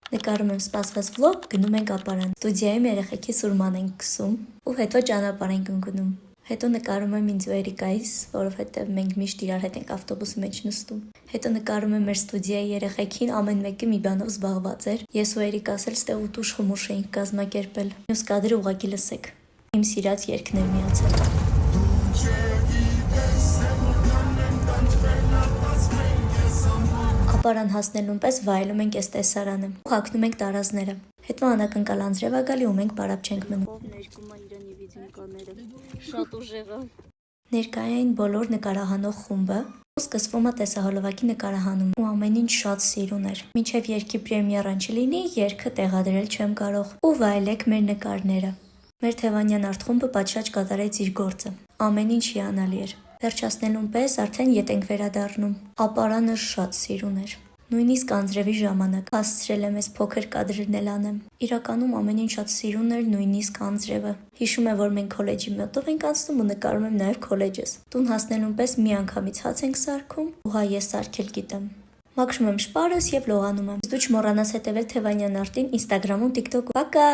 Նկարում եմ սպասված վլոգ, գնում ենք ապարան։ Ստուդիայում երեխեքի սուրման ենք գսում ու հետո ճանապարհ ենք ընկնում։ Հետո նկարում եմ ինձ ու Էրիկայիս, որովհետև մենք միշտ իրար հետ ենք ավտոբուսի մեջ նստում։ Հետո նկարում եմ մեր ստուդիայի երեխեքին, ամեն մեկը մի բանով զբաղված էր։ Ես ու Էրիկաս էլ ստեղ ուտուշ խմուշ էինք կազմակերպել։ Մյուս կադրը ուղղակի լսեք։ Իմ սիրած երգներ միացել։ Ապարան հասնելուն պես վայելում ենք այս տեսարանը ու հագնում ենք տարազները։ Հետո անակնկալ անձրև ա գալի ու մենք պարապ չենք մնում։ Ներկում է իրան եւ իր նկարները։ Շատ ուժեղ է։ Ներկայ էին բոլոր նկարահանող խումբը ու սկսվում է տեսահոլովակի նկարահանում ու ամեն ինչ շատ սիրուն էր։ Մինչև երգի պրեմիերան չլինի, երգը տեղադրել չեմ կարող ու վայելեք մեր նկարները։ Մեր Թևանյան արտխումբը պատշաճ կատարեց իր գործը։ Ամեն ինչ հիանալի էր։ Վերջացնելուն պես արդեն ետ ենք վերադառնում։ Ապարանը շատ սիրուն էր։ Նույնիսկ անձրևի ժամանակ հասցրել եմ այս փոքր կադրերն էլ անեմ։ Իրականում ամեն ինչ շատ սիրուն էր, նույնիսկ անձրևը։ Հիշում եմ, որ մենք քոլեջի մոտով ենք անցնում ու նկարում եմ նաև քոլեջս։ Տուն հասնելուն պես միանգամից հաց ենք սարքում ու հա ես սարքել գիտեմ։ Մաքրում եմ շպարս եւ լողանում եմ։ Դու չմոռանաս հետեւել Թևանյան արտին Instagram-ում, TikTok-ում։ Պակա։